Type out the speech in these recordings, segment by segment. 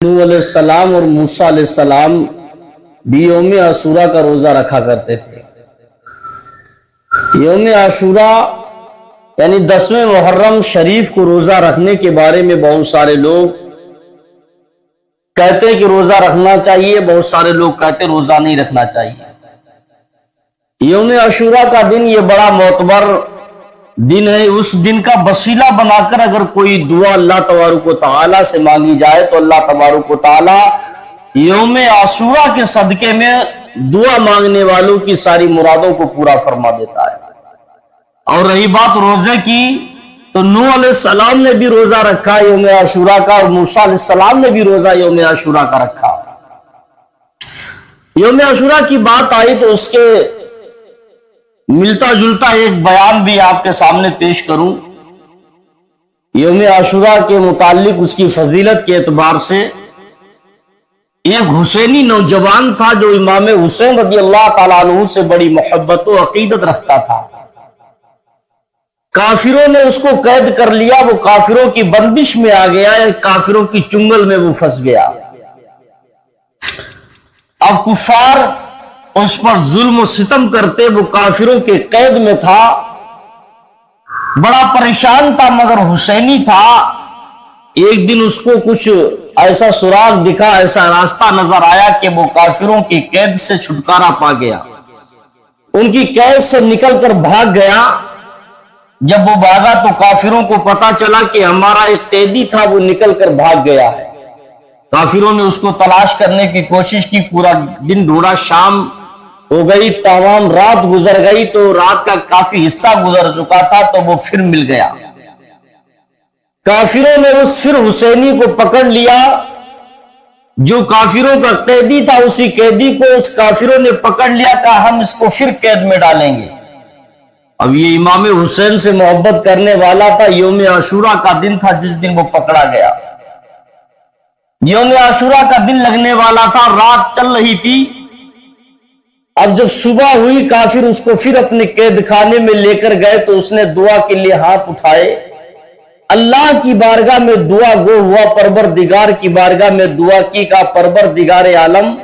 نوح علیہ السلام اور موسیٰ علیہ السلام بھی یوم عاشورہ کا روزہ رکھا کرتے تھے۔ یوم عاشورہ یعنی 10ویں محرم شریف کو روزہ رکھنے کے بارے میں بہت سارے لوگ کہتے ہیں کہ روزہ رکھنا چاہیے، بہت سارے لوگ کہتے ہیں روزہ نہیں رکھنا چاہیے۔ یوم عاشورہ کا دن یہ بڑا معتبر دن ہے۔ اس دن کا وسیلہ بنا کر اگر کوئی دعا اللہ تبارک و تعالیٰ سے مانگی جائے تو اللہ تبارک و تعالیٰ یوم عاشورہ کے صدقے میں دعا مانگنے والوں کی ساری مرادوں کو پورا فرما دیتا ہے۔ اور رہی بات روزے کی تو نوح علیہ السلام نے بھی روزہ رکھا یوم عاشورہ کا، اور موسیٰ علیہ السلام نے بھی روزہ یوم عاشورہ کا رکھا۔ یوم عاشورہ کی بات آئی تو اس کے ملتا جلتا ایک بیان بھی آپ کے سامنے پیش کروں۔ یوم عاشورہ کے متعلق اس کی فضیلت کے اعتبار سے ایک حسینی نوجوان تھا جو امام حسین رضی اللہ تعالیٰ عنہ سے بڑی محبت و عقیدت رکھتا تھا۔ کافروں نے اس کو قید کر لیا، وہ کافروں کی بندش میں آ گیا، کافروں کی چنگل میں وہ پھنس گیا۔ اب کفار اس پر ظلم و ستم کرتے، وہ کافروں کے قید میں تھا، بڑا پریشان تھا، مگر حسینی تھا۔ ایک دن اس کو کچھ ایسا سراغ دکھا، ایسا راستہ نظر آیا کہ وہ کافروں کی قید سے چھٹکارا پا گیا، ان کی قید سے نکل کر بھاگ گیا۔ جب وہ بھاگا تو کافروں کو پتا چلا کہ ہمارا ایک قیدی تھا، وہ نکل کر بھاگ گیا ہے۔ کافروں نے اس کو تلاش کرنے کی کوشش کی، پورا دن ڈھونڈا، شام ہو گئی، تمام رات گزر گئی، تو رات کا کافی حصہ گزر چکا تھا، تو وہ پھر مل گیا۔ کافروں نے اس پھر حسینی کو پکڑ لیا، جو کافروں کا قیدی تھا، اسی قیدی کو اس کافروں نے پکڑ لیا، کہا ہم اس کو پھر قید میں ڈالیں گے۔ اب یہ امام حسین سے محبت کرنے والا تھا، یوم عاشورہ کا دن تھا جس دن وہ پکڑا گیا۔ یوم عاشورہ کا دن لگنے والا تھا، رات چل رہی تھی۔ اب جب صبح ہوئی، کافر اس کو پھر اپنے قید خانے میں لے کر گئے تو اس نے دعا کے لیے ہاتھ اٹھائے، اللہ کی بارگاہ میں دعا گو ہوا، پروردگار کی بارگاہ میں دعا کی، کہا پروردگار عالم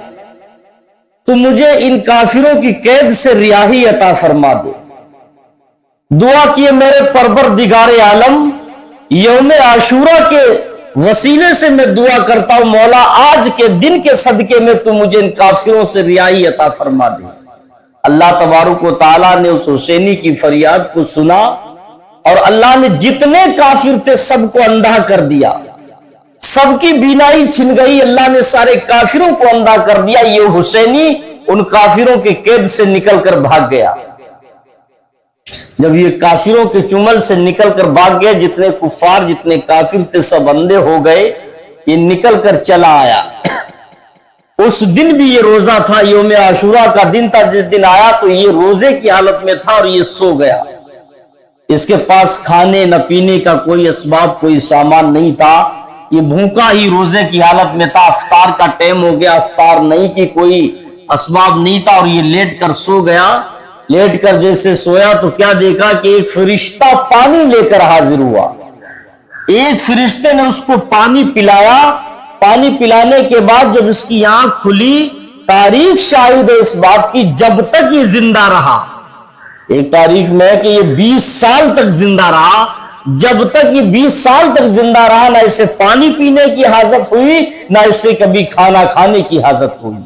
تو مجھے ان کافروں کی قید سے رہائی عطا فرما دے۔ دعا کیے میرے پروردگار عالم، یوم عاشورہ کے وسیلے سے میں دعا کرتا ہوں، مولا آج کے دن کے صدقے میں تو مجھے ان کافروں سے رہائی عطا فرما دے۔ اللہ تبارک و تعالیٰ نے اس حسینی کی فریاد کو سنا، اور اللہ نے جتنے کافر تھے سب کو اندھا کر دیا، سب کی بینائی چھن گئی، اللہ نے سارے کافروں کو اندھا کر دیا۔ یہ حسینی ان کافروں کے قید سے نکل کر بھاگ گیا۔ جب یہ کافروں کے چنگل سے نکل کر بھاگ گیا، جتنے کفار جتنے کافر تھے سب اندھے ہو گئے، یہ نکل کر چلا آیا۔ اس دن بھی یہ روزہ تھا، یوم عاشورہ کا دن تھا، جس دن آیا تو یہ روزے کی حالت میں تھا اور یہ سو گیا۔ اس کے پاس کھانے نہ پینے کا کوئی اسباب، کوئی سامان نہیں تھا، یہ بھوکا ہی روزے کی حالت میں تھا۔ افطار کا ٹائم ہو گیا، افطار نہیں کی، کوئی اسباب نہیں تھا، اور یہ لیٹ کر سو گیا۔ لیٹ کر جیسے سویا تو کیا دیکھا کہ ایک فرشتہ پانی لے کر حاضر ہوا۔ ایک فرشتے نے اس کو پانی پلایا۔ پانی پلانے کے بعد جب اس کی آنکھ کھلی، تاریخ شاہد ہے اس بات کی، جب تک یہ زندہ رہا، ایک تاریخ میں کہ یہ 20 سال تک زندہ رہا، جب تک یہ 20 سال تک زندہ رہا، نہ اسے پانی پینے کی حاجت ہوئی، نہ اسے کبھی کھانا کھانے کی حاجت ہوئی۔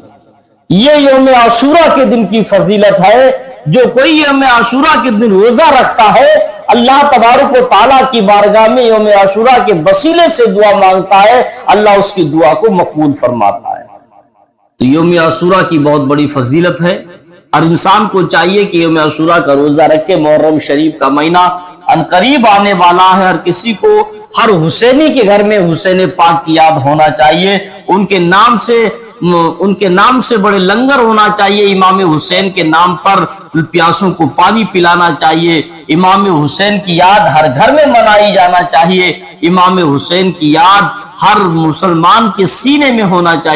یہ یوم عاشورہ کے دن کی فضیلت ہے۔ جو کوئی یوم عاشورہ کے دن روزہ رکھتا ہے، اللہ تبارک و تعالیٰ کی بارگاہ میں یوم عاشورہ کے وسیلے سے دعا مانگتا ہے، اللہ اس کی دعا کو مقبول فرماتا ہے۔ تو یوم عاشورہ کی بہت بڑی فضیلت ہے، اور انسان کو چاہیے کہ یوم عاشورہ کا روزہ رکھے۔ محرم شریف کا مہینہ عنقریب آنے والا ہے، اور کسی کو ہر حسینی کے گھر میں حسین پاک کی یاد ہونا چاہیے، ان کے نام سے بڑے لنگر ہونا چاہیے، امام حسین کے نام پر پیاسوں کو پانی پلانا چاہیے، امام حسین کی یاد ہر گھر میں منائی جانا چاہیے، امام حسین کی یاد ہر مسلمان کے سینے میں ہونا چاہیے۔